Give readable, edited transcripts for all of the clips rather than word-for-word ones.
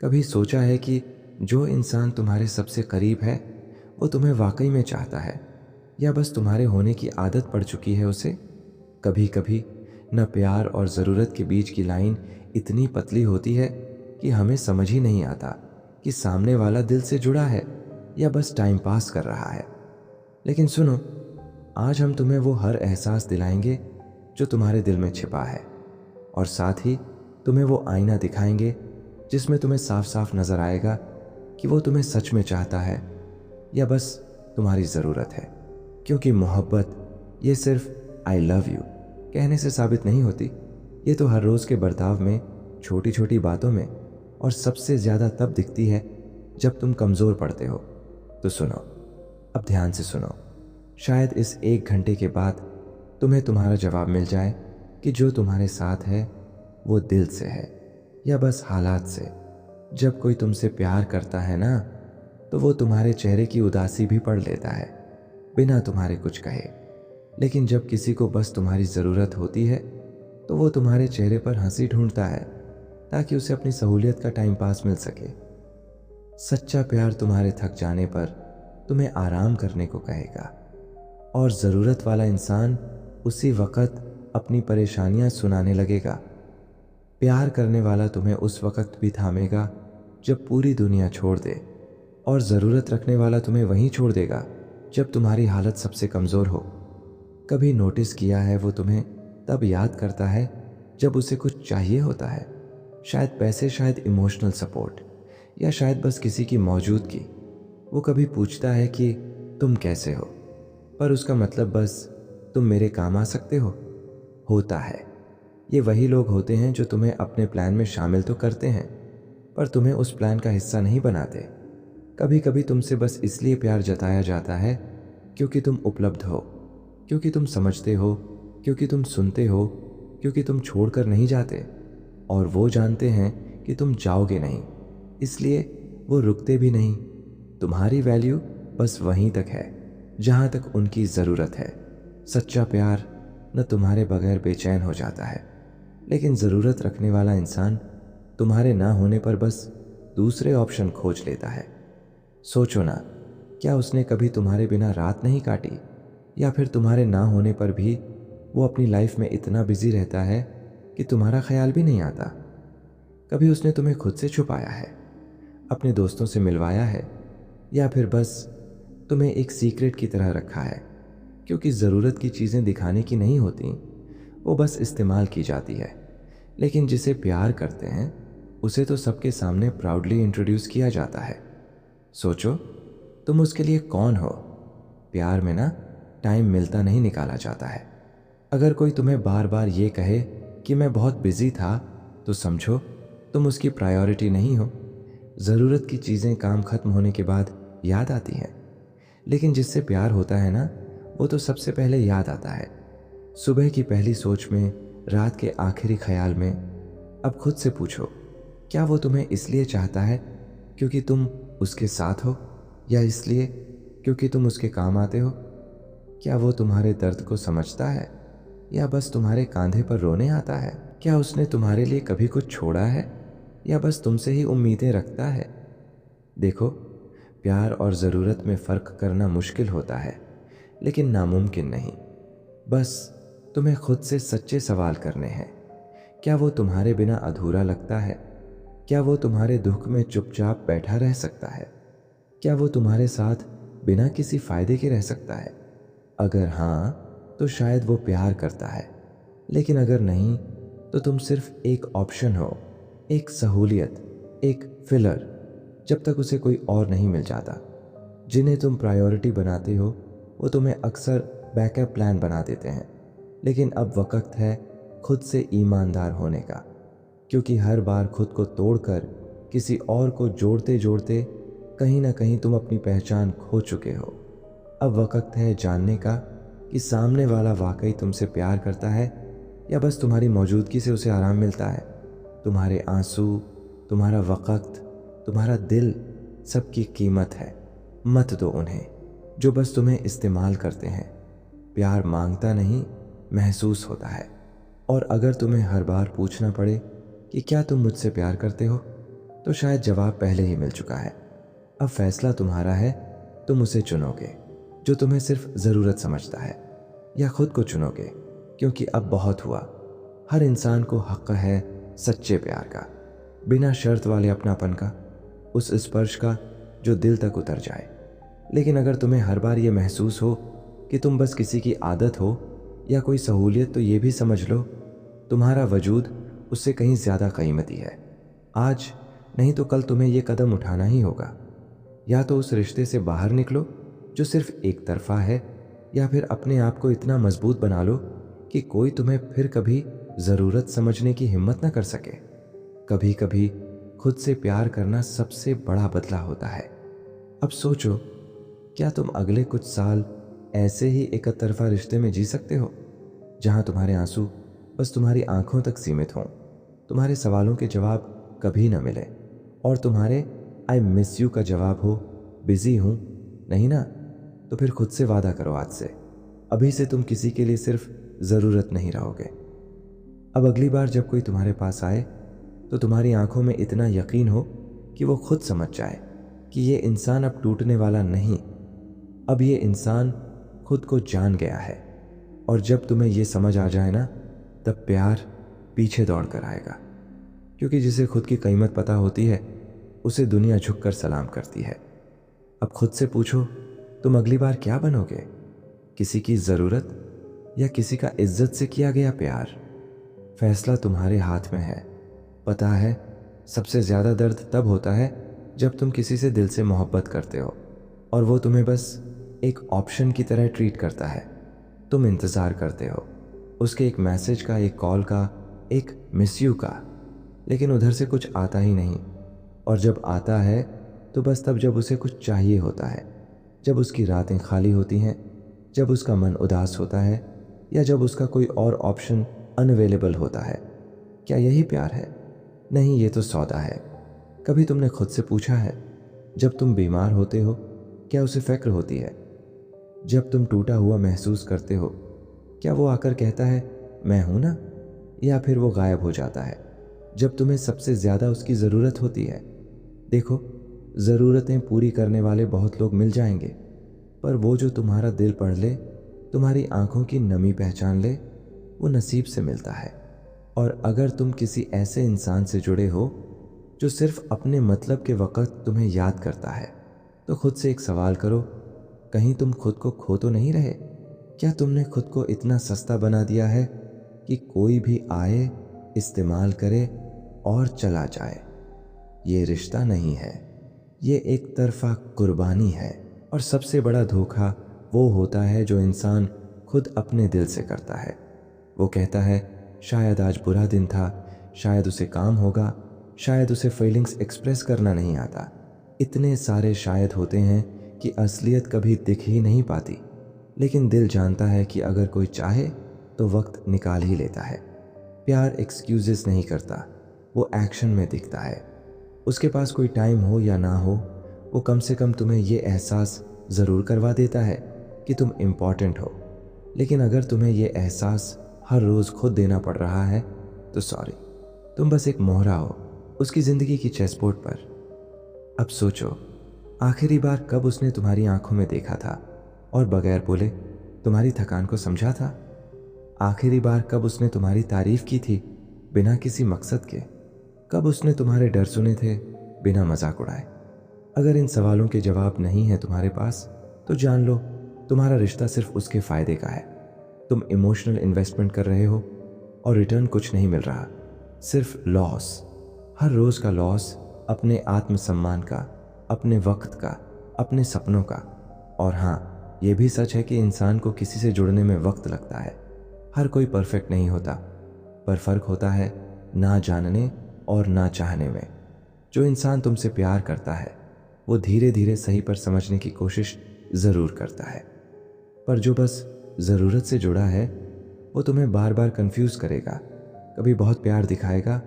कभी सोचा है कि जो इंसान तुम्हारे सबसे करीब है वो तुम्हें वाकई में चाहता है या बस तुम्हारे होने की आदत पड़ चुकी है उसे? कभी कभी न प्यार और ज़रूरत के बीच की लाइन इतनी पतली होती है कि हमें समझ ही नहीं आता कि सामने वाला दिल से जुड़ा है या बस टाइम पास कर रहा है। लेकिन सुनो, आज हम तुम्हें वो हर एहसास दिलाएंगे जो तुम्हारे दिल में छिपा है, और साथ ही तुम्हें वो आईना दिखाएंगे जिसमें तुम्हें साफ साफ नजर आएगा कि वो तुम्हें सच में चाहता है या बस तुम्हारी ज़रूरत है। क्योंकि मोहब्बत ये सिर्फ आई लव यू कहने से साबित नहीं होती, ये तो हर रोज़ के बर्ताव में, छोटी छोटी बातों में, और सबसे ज़्यादा तब दिखती है जब तुम कमज़ोर पड़ते हो। तो सुनो, अब ध्यान से सुनो। शायद इस 1 घंटे के बाद तुम्हें तुम्हारा जवाब मिल जाए कि जो तुम्हारे साथ है वो दिल से है या बस हालात से। जब कोई तुमसे प्यार करता है ना, तो वो तुम्हारे चेहरे की उदासी भी पढ़ लेता है बिना तुम्हारे कुछ कहे। लेकिन जब किसी को बस तुम्हारी ज़रूरत होती है तो वो तुम्हारे चेहरे पर हंसी ढूंढता है ताकि उसे अपनी सहूलियत का टाइम पास मिल सके। सच्चा प्यार तुम्हारे थक जाने पर तुम्हें आराम करने को कहेगा, और ज़रूरत वाला इंसान उसी वक़्त अपनी परेशानियां सुनाने लगेगा। प्यार करने वाला तुम्हें उस वक़्त भी थामेगा जब पूरी दुनिया छोड़ दे, और ज़रूरत रखने वाला तुम्हें वहीं छोड़ देगा जब तुम्हारी हालत सबसे कमज़ोर हो। कभी नोटिस किया है, वो तुम्हें तब याद करता है जब उसे कुछ चाहिए होता है। शायद पैसे, शायद इमोशनल सपोर्ट, या शायद बस किसी की मौजूदगी। वो कभी पूछता है कि तुम कैसे हो, पर उसका मतलब बस तुम मेरे काम आ सकते हो होता है। ये वही लोग होते हैं जो तुम्हें अपने प्लान में शामिल तो करते हैं, पर तुम्हें उस प्लान का हिस्सा नहीं बनाते। कभी कभी तुमसे बस इसलिए प्यार जताया जाता है क्योंकि तुम उपलब्ध हो, क्योंकि तुम समझते हो, क्योंकि तुम सुनते हो, क्योंकि तुम छोड़कर नहीं जाते, और वो जानते हैं कि तुम जाओगे नहीं, इसलिए वो रुकते भी नहीं। तुम्हारी वैल्यू बस वहीं तक है जहां तक उनकी ज़रूरत है। सच्चा प्यार न तुम्हारे बगैर बेचैन हो जाता है, लेकिन ज़रूरत रखने वाला इंसान तुम्हारे ना होने पर बस दूसरे ऑप्शन खोज लेता है। सोचो ना, क्या उसने कभी तुम्हारे बिना रात नहीं काटी, या फिर तुम्हारे ना होने पर भी वो अपनी लाइफ में इतना बिजी रहता है कि तुम्हारा ख्याल भी नहीं आता। कभी उसने तुम्हें खुद से छुपाया है, अपने दोस्तों से मिलवाया है, या फिर बस तुम्हें एक सीक्रेट की तरह रखा है? क्योंकि ज़रूरत की चीज़ें दिखाने की नहीं होती, वो बस इस्तेमाल की जाती है। लेकिन जिसे प्यार करते हैं उसे तो सबके सामने प्राउडली इंट्रोड्यूस किया जाता है। सोचो, तुम उसके लिए कौन हो? प्यार में ना टाइम मिलता नहीं, निकाला जाता है। अगर कोई तुम्हें बार बार ये कहे कि मैं बहुत बिजी था, तो समझो तुम उसकी प्रायोरिटी नहीं हो। ज़रूरत की चीज़ें काम खत्म होने के बाद याद आती हैं, लेकिन जिससे प्यार होता है ना, वो तो सबसे पहले याद आता है। सुबह की पहली सोच में, रात के आखिरी ख्याल में। अब खुद से पूछो, क्या वो तुम्हें इसलिए चाहता है क्योंकि तुम उसके साथ हो, या इसलिए क्योंकि तुम उसके काम आते हो? क्या वो तुम्हारे दर्द को समझता है, या बस तुम्हारे कंधे पर रोने आता है? क्या उसने तुम्हारे लिए कभी कुछ छोड़ा है, या बस तुमसे ही उम्मीदें रखता है? देखो, प्यार और ज़रूरत में फ़र्क करना मुश्किल होता है, लेकिन नामुमकिन नहीं। बस तुम्हें खुद से सच्चे सवाल करने हैं। क्या वो तुम्हारे बिना अधूरा लगता है? क्या वो तुम्हारे दुख में चुपचाप बैठा रह सकता है? क्या वो तुम्हारे साथ बिना किसी फ़ायदे के रह सकता है? अगर हाँ, तो शायद वो प्यार करता है। लेकिन अगर नहीं, तो तुम सिर्फ एक ऑप्शन हो, एक सहूलियत, एक फिलर, जब तक उसे कोई और नहीं मिल जाता। जिन्हें तुम प्रायोरिटी बनाते हो वो तुम्हें अक्सर बैकअप प्लान बना देते हैं। लेकिन अब वक्त है खुद से ईमानदार होने का, क्योंकि हर बार खुद को तोड़कर किसी और को जोड़ते जोड़ते कहीं ना कहीं तुम अपनी पहचान खो चुके हो। अब वक्त है जानने का कि सामने वाला वाकई तुमसे प्यार करता है, या बस तुम्हारी मौजूदगी से उसे आराम मिलता है। तुम्हारे आंसू, तुम्हारा वक्त, तुम्हारा दिल, सबकी कीमत है। मत दो उन्हें जो बस तुम्हें इस्तेमाल करते हैं। प्यार मांगता नहीं, महसूस होता है। और अगर तुम्हें हर बार पूछना पड़े कि क्या तुम मुझसे प्यार करते हो, तो शायद जवाब पहले ही मिल चुका है। अब फैसला तुम्हारा है, तुम उसे चुनोगे जो तुम्हें सिर्फ ज़रूरत समझता है, या खुद को चुनोगे क्योंकि अब बहुत हुआ। हर इंसान को हक़ है सच्चे प्यार का, बिना शर्त वाले अपनापन का, उस स्पर्श का जो दिल तक उतर जाए। लेकिन अगर तुम्हें हर बार ये महसूस हो कि तुम बस किसी की आदत हो या कोई सहूलियत, तो ये भी समझ लो तुम्हारा वजूद उससे कहीं ज़्यादा कीमती है। आज नहीं तो कल तुम्हें ये कदम उठाना ही होगा। या तो उस रिश्ते से बाहर निकलो जो सिर्फ एक तरफा है, या फिर अपने आप को इतना मजबूत बना लो कि कोई तुम्हें फिर कभी ज़रूरत समझने की हिम्मत न कर सके। कभी कभी खुद से प्यार करना सबसे बड़ा बदला होता है। अब सोचो, क्या तुम अगले कुछ साल ऐसे ही एक तरफा रिश्ते में जी सकते हो, जहां तुम्हारे आंसू बस तुम्हारी आंखों तक सीमित हों, तुम्हारे सवालों के जवाब कभी ना मिले, और तुम्हारे आई मिस यू का जवाब हो बिजी हूं? नहीं ना? तो फिर खुद से वादा करो आज से, अभी से तुम किसी के लिए सिर्फ ज़रूरत नहीं रहोगे। अब अगली बार जब कोई तुम्हारे पास आए तो तुम्हारी आंखों में इतना यकीन हो कि वो खुद समझ जाए कि ये इंसान अब टूटने वाला नहीं, अब ये इंसान खुद को जान गया है। और जब तुम्हें ये समझ आ जाए ना, तब प्यार पीछे दौड़ कर आएगा, क्योंकि जिसे खुद की कीमत पता होती है उसे दुनिया झुककर सलाम करती है। अब खुद से पूछो, तुम अगली बार क्या बनोगे? किसी की ज़रूरत या किसी का इज्जत से किया गया प्यार? फैसला तुम्हारे हाथ में है। पता है, सबसे ज़्यादा दर्द तब होता है जब तुम किसी से दिल से मोहब्बत करते हो और वो तुम्हें बस एक ऑप्शन की तरह ट्रीट करता है। तुम इंतज़ार करते हो उसके एक मैसेज का, एक कॉल का, एक मिस यू का, लेकिन उधर से कुछ आता ही नहीं। और जब आता है तो बस तब जब उसे कुछ चाहिए होता है, जब उसकी रातें खाली होती हैं, जब उसका मन उदास होता है, या जब उसका कोई और ऑप्शन अनअवेलेबल होता है। क्या यही प्यार है? नहीं, ये तो सौदा है। कभी तुमने खुद से पूछा है, जब तुम बीमार होते हो क्या उसे फ़िक्र होती है? जब तुम टूटा हुआ महसूस करते हो, क्या वो आकर कहता है मैं हूं ना? या फिर वो गायब हो जाता है जब तुम्हें सबसे ज़्यादा उसकी ज़रूरत होती है? देखो, ज़रूरतें पूरी करने वाले बहुत लोग मिल जाएंगे, पर वो जो तुम्हारा दिल पढ़ ले, तुम्हारी आंखों की नमी पहचान ले, वो नसीब से मिलता है। और अगर तुम किसी ऐसे इंसान से जुड़े हो जो सिर्फ अपने मतलब के वक़्त तुम्हें याद करता है, तो खुद से एक सवाल करो, कहीं तुम खुद को खो तो नहीं रहे? क्या तुमने खुद को इतना सस्ता बना दिया है कि कोई भी आए, इस्तेमाल करे और चला जाए? ये रिश्ता नहीं है, ये एक तरफा कुर्बानी है। और सबसे बड़ा धोखा वो होता है जो इंसान खुद अपने दिल से करता है। वो कहता है शायद आज बुरा दिन था, शायद उसे काम होगा, शायद उसे फीलिंग्स एक्सप्रेस करना नहीं आता। इतने सारे शायद होते हैं कि असलियत कभी दिख ही नहीं पाती। लेकिन दिल जानता है कि अगर कोई चाहे तो वक्त निकाल ही लेता है। प्यार एक्सक्यूजेस नहीं करता, वो एक्शन में दिखता है। उसके पास कोई टाइम हो या ना हो, वो कम से कम तुम्हें ये एहसास ज़रूर करवा देता है कि तुम इम्पॉर्टेंट हो। लेकिन अगर तुम्हें ये एहसास हर रोज़ खुद देना पड़ रहा है तो सॉरी, तुम बस एक मोहरा हो उसकी ज़िंदगी की चेसबोर्ड पर। अब सोचो, आखिरी बार कब उसने तुम्हारी आंखों में देखा था और बगैर बोले तुम्हारी थकान को समझा था? आखिरी बार कब उसने तुम्हारी तारीफ की थी बिना किसी मकसद के? कब उसने तुम्हारे डर सुने थे बिना मजाक उड़ाए? अगर इन सवालों के जवाब नहीं है तुम्हारे पास, तो जान लो तुम्हारा रिश्ता सिर्फ उसके फ़ायदे का है। तुम इमोशनल इन्वेस्टमेंट कर रहे हो और रिटर्न कुछ नहीं मिल रहा, सिर्फ लॉस। हर रोज़ का लॉस, अपने आत्मसम्मान का, अपने वक्त का, अपने सपनों का। और हाँ, ये भी सच है कि इंसान को किसी से जुड़ने में वक्त लगता है। हर कोई परफेक्ट नहीं होता, पर फ़र्क होता है ना जानने और ना चाहने में। जो इंसान तुमसे प्यार करता है वो धीरे धीरे सही पर समझने की कोशिश ज़रूर करता है, पर जो बस ज़रूरत से जुड़ा है वो तुम्हें बार बार कंफ्यूज करेगा। कभी बहुत प्यार दिखाएगा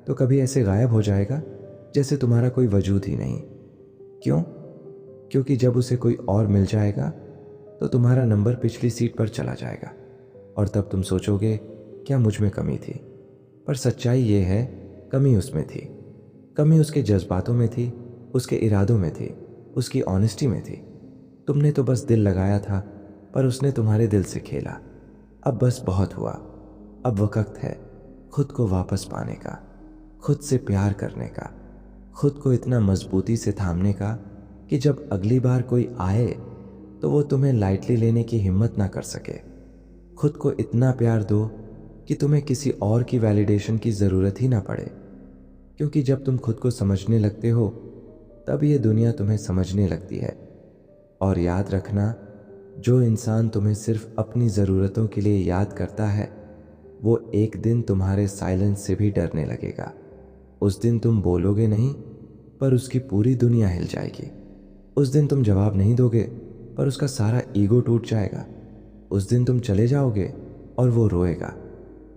तो कभी ऐसे गायब हो जाएगा जैसे तुम्हारा कोई वजूद ही नहीं। क्यों? क्योंकि जब उसे कोई और मिल जाएगा तो तुम्हारा नंबर पिछली सीट पर चला जाएगा और तब तुम सोचोगे क्या मुझ में कमी थी? पर सच्चाई ये है, कमी उसमें थी। कमी उसके जज्बातों में थी, उसके इरादों में थी, उसकी ऑनेस्टी में थी। तुमने तो बस दिल लगाया था, पर उसने तुम्हारे दिल से खेला। अब बस बहुत हुआ। अब वक्त है खुद को वापस पाने का, खुद से प्यार करने का, खुद को इतना मजबूती से थामने का कि जब अगली बार कोई आए तो वो तुम्हें लाइटली लेने की हिम्मत ना कर सके। खुद को इतना प्यार दो कि तुम्हें किसी और की वैलिडेशन की ज़रूरत ही ना पड़े, क्योंकि जब तुम खुद को समझने लगते हो तब ये दुनिया तुम्हें समझने लगती है। और याद रखना, जो इंसान तुम्हें सिर्फ अपनी ज़रूरतों के लिए याद करता है वो एक दिन तुम्हारे साइलेंस से भी डरने लगेगा। उस दिन तुम बोलोगे नहीं, पर उसकी पूरी दुनिया हिल जाएगी। उस दिन तुम जवाब नहीं दोगे, पर उसका सारा ईगो टूट जाएगा। उस दिन तुम चले जाओगे और वो रोएगा,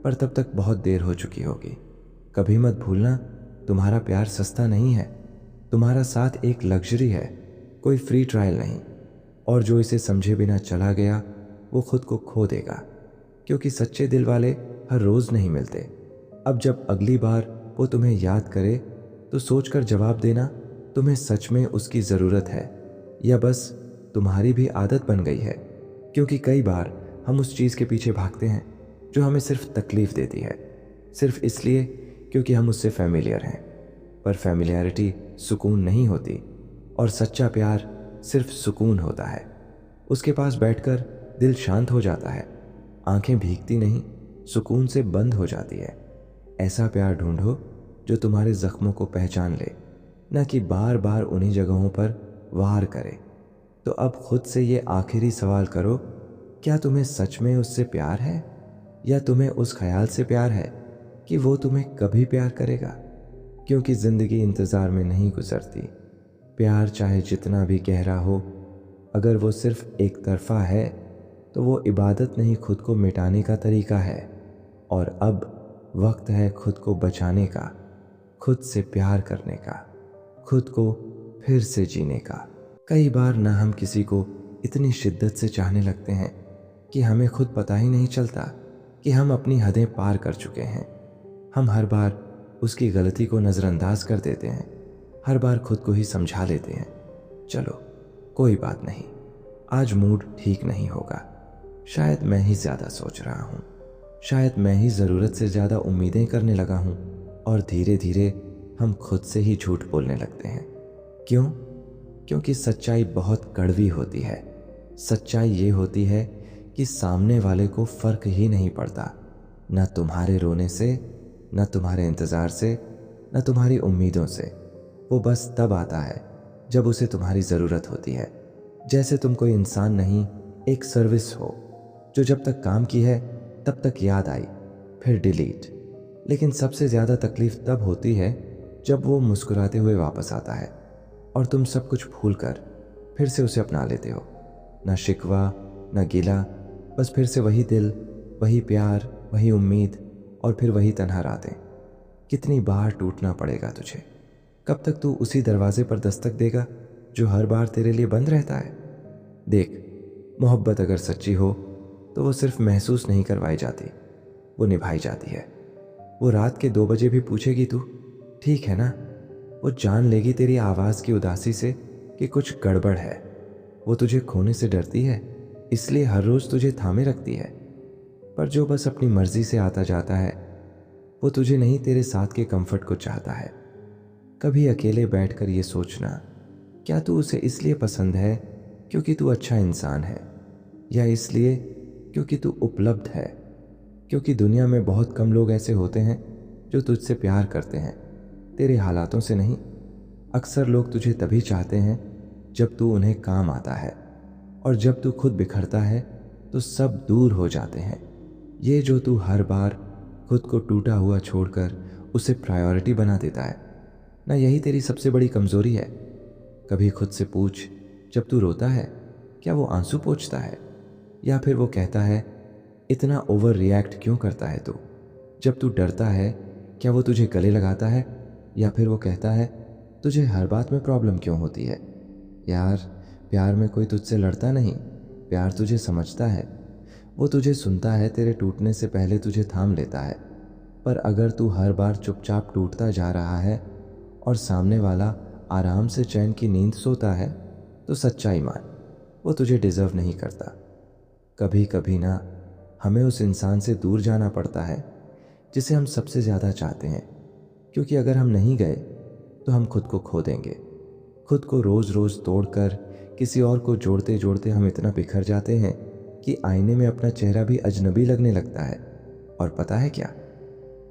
पर तब तक बहुत देर हो चुकी होगी। कभी मत भूलना, तुम्हारा प्यार सस्ता नहीं है, तुम्हारा साथ एक लग्जरी है, कोई फ्री ट्रायल नहीं। और जो इसे समझे बिना चला गया वो खुद को खो देगा, क्योंकि सच्चे दिल वाले हर रोज़ नहीं मिलते। अब जब अगली बार वो तुम्हें याद करे तो सोचकर जवाब देना, तुम्हें सच में उसकी ज़रूरत है या बस तुम्हारी भी आदत बन गई है। क्योंकि कई बार हम उस चीज़ के पीछे भागते हैं जो हमें सिर्फ तकलीफ़ देती है, सिर्फ इसलिए क्योंकि हम उससे फैमिलियर हैं। पर फैमिलियरिटी सुकून नहीं होती, और सच्चा प्यार सिर्फ सुकून होता है। उसके पास बैठकर दिल शांत हो जाता है, आंखें भीगती नहीं, सुकून से बंद हो जाती है। ऐसा प्यार ढूंढो जो तुम्हारे जख्मों को पहचान ले, न कि बार बार उन्हीं जगहों पर वार करे। तो अब खुद से ये आखिरी सवाल करो, क्या तुम्हें सच में उससे प्यार है, या तुम्हें उस ख्याल से प्यार है कि वो तुम्हें कभी प्यार करेगा? क्योंकि ज़िंदगी इंतज़ार में नहीं गुजरती। प्यार चाहे जितना भी गहरा हो, अगर वो सिर्फ एक तरफा है तो वो इबादत नहीं, खुद को मिटाने का तरीका है। और अब वक्त है खुद को बचाने का, खुद से प्यार करने का, खुद को फिर से जीने का। कई बार ना हम किसी को इतनी शिद्दत से चाहने लगते हैं कि हमें खुद पता ही नहीं चलता कि हम अपनी हदें पार कर चुके हैं। हम हर बार उसकी गलती को नज़रअंदाज कर देते हैं, हर बार खुद को ही समझा लेते हैं, चलो कोई बात नहीं, आज मूड ठीक नहीं होगा, शायद मैं ही ज़्यादा सोच रहा हूँ, शायद मैं ही ज़रूरत से ज़्यादा उम्मीदें करने लगा हूँ। और धीरे धीरे हम खुद से ही झूठ बोलने लगते हैं। क्यों? क्योंकि सच्चाई बहुत कड़वी होती है। सच्चाई ये होती है कि सामने वाले को फ़र्क ही नहीं पड़ता, न तुम्हारे रोने से, न तुम्हारे इंतज़ार से, न तुम्हारी उम्मीदों से। वो बस तब आता है जब उसे तुम्हारी ज़रूरत होती है। जैसे तुम कोई इंसान नहीं, एक सर्विस हो जो जब तक काम की है तब तक याद आई, फिर डिलीट। लेकिन सबसे ज़्यादा तकलीफ़ तब होती है जब वो मुस्कुराते हुए वापस आता है और तुम सब कुछ भूलकर फिर से उसे अपना लेते हो। ना शिकवा, ना गिला, बस फिर से वही दिल, वही प्यार, वही उम्मीद, और फिर वही तन्हा रातें। कितनी बार टूटना पड़ेगा तुझे? कब तक तू उसी दरवाजे पर दस्तक देगा जो हर बार तेरे लिए बंद रहता है? देख, मोहब्बत अगर सच्ची हो तो वो सिर्फ महसूस नहीं करवाई जाती, वो निभाई जाती है। वो रात के 2 बजे भी पूछेगी तू ठीक है ना। वो जान लेगी तेरी आवाज़ की उदासी से कि कुछ गड़बड़ है। वो तुझे खोने से डरती है, इसलिए हर रोज़ तुझे थामे रखती है। पर जो बस अपनी मर्जी से आता जाता है, वो तुझे नहीं, तेरे साथ के कंफर्ट को चाहता है। कभी अकेले बैठकर ये सोचना, क्या तू उसे इसलिए पसंद है क्योंकि तू अच्छा इंसान है, या इसलिए क्योंकि तू उपलब्ध है? क्योंकि दुनिया में बहुत कम लोग ऐसे होते हैं जो तुझसे प्यार करते हैं, तेरे हालातों से नहीं। अक्सर लोग तुझे तभी चाहते हैं जब तू उन्हें काम आता है, और जब तू खुद बिखरता है तो सब दूर हो जाते हैं। ये जो तू हर बार खुद को टूटा हुआ छोड़कर उसे प्रायोरिटी बना देता है ना, यही तेरी सबसे बड़ी कमज़ोरी है। कभी खुद से पूछ, जब तू रोता है क्या वो आंसू पोंछता है, या फिर वो कहता है इतना ओवर रिएक्ट क्यों करता है तू? जब तू डरता है क्या वो तुझे गले लगाता है, या फिर वो कहता है तुझे हर बात में प्रॉब्लम क्यों होती है? यार, प्यार में कोई तुझसे लड़ता नहीं, प्यार तुझे समझता है। वो तुझे सुनता है, तेरे टूटने से पहले तुझे थाम लेता है। पर अगर तू हर बार चुपचाप टूटता जा रहा है और सामने वाला आराम से चैन की नींद सोता है तो सच्चाई मान, वो तुझे डिजर्व नहीं करता। कभी कभी ना हमें उस इंसान से दूर जाना पड़ता है जिसे हम सबसे ज़्यादा चाहते हैं, क्योंकि अगर हम नहीं गए तो हम खुद को खो देंगे। खुद को रोज़ रोज़ तोड़कर किसी और को जोड़ते जोड़ते हम इतना बिखर जाते हैं कि आईने में अपना चेहरा भी अजनबी लगने लगता है। और पता है क्या,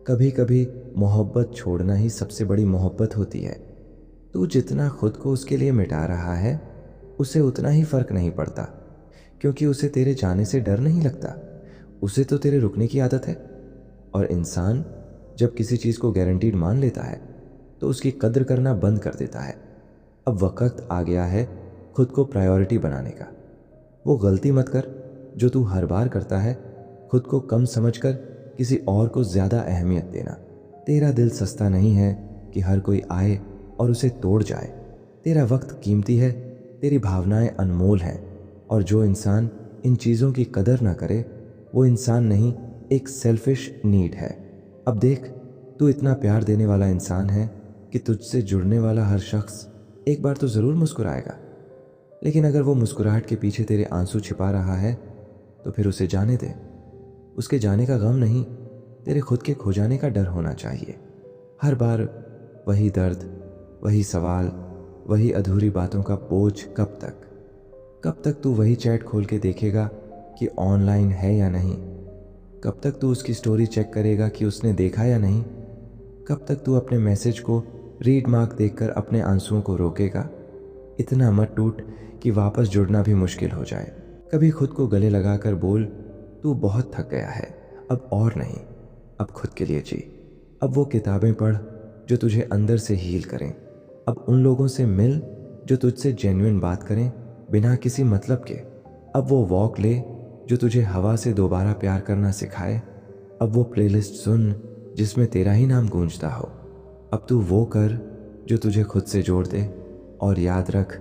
कभी कभी मोहब्बत छोड़ना ही सबसे बड़ी मोहब्बत होती है। तू जितना खुद को उसके लिए मिटा रहा है उसे उतना ही फर्क नहीं पड़ता, क्योंकि उसे तेरे जाने से डर नहीं लगता, उसे तो तेरे रुकने की आदत है। और इंसान जब किसी चीज़ को गारंटीड मान लेता है तो उसकी कद्र करना बंद कर देता है। अब वक्त आ गया है खुद को प्रायोरिटी बनाने का। वो गलती मत कर जो तू हर बार करता है, खुद को कम समझकर किसी और को ज़्यादा अहमियत देना। तेरा दिल सस्ता नहीं है कि हर कोई आए और उसे तोड़ जाए। तेरा वक्त कीमती है, तेरी भावनाएं अनमोल हैं, और जो इंसान इन चीज़ों की कदर ना करे वो इंसान नहीं, एक सेल्फिश नीड है। अब देख, तू इतना प्यार देने वाला इंसान है कि तुझसे जुड़ने वाला हर शख्स एक बार तो ज़रूर मुस्कुराएगा, लेकिन अगर वो मुस्कुराहट के पीछे तेरे आंसू छिपा रहा है तो फिर उसे जाने दे। उसके जाने का गम नहीं, तेरे खुद के खो जाने का डर होना चाहिए। हर बार वही दर्द, वही सवाल, वही अधूरी बातों का बोझ। कब तक? कब तक तू वही चैट खोल के देखेगा कि ऑनलाइन है या नहीं? कब तक तू उसकी स्टोरी चेक करेगा कि उसने देखा या नहीं? कब तक तू अपने मैसेज को रीड मार्क देखकर अपने आंसुओं को रोकेगा? इतना मत टूट कि वापस जुड़ना भी मुश्किल हो जाए। कभी खुद को गले लगाकर बोल, तू बहुत थक गया है, अब और नहीं। अब खुद के लिए जी। अब वो किताबें पढ़ जो तुझे अंदर से हील करें। अब उन लोगों से मिल जो तुझसे जेन्युइन बात करें बिना किसी मतलब के। अब वो वॉक ले जो तुझे हवा से दोबारा प्यार करना सिखाए। अब वो प्लेलिस्ट सुन जिसमें तेरा ही नाम गूंजता हो। अब तू वो कर जो तुझे खुद से जोड़ दे। और याद रख,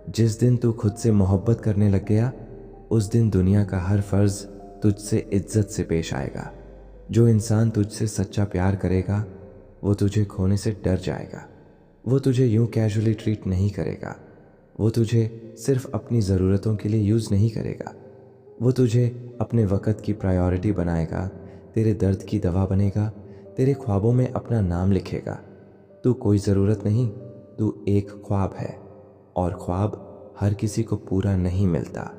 जिस दिन तू खुद से मोहब्बत करने लग गया उस दिन दुनिया का हर फर्ज तुझसे इज्जत से पेश आएगा। जो इंसान तुझसे सच्चा प्यार करेगा वो तुझे खोने से डर जाएगा। वो तुझे यूं कैजुअली ट्रीट नहीं करेगा। वो तुझे सिर्फ अपनी ज़रूरतों के लिए यूज़ नहीं करेगा। वो तुझे अपने वक़्त की प्रायोरिटी बनाएगा, तेरे दर्द की दवा बनेगा, तेरे ख्वाबों में अपना नाम लिखेगा। तू कोई ज़रूरत नहीं, तू एक ख्वाब है, और ख्वाब हर किसी को पूरा नहीं मिलता।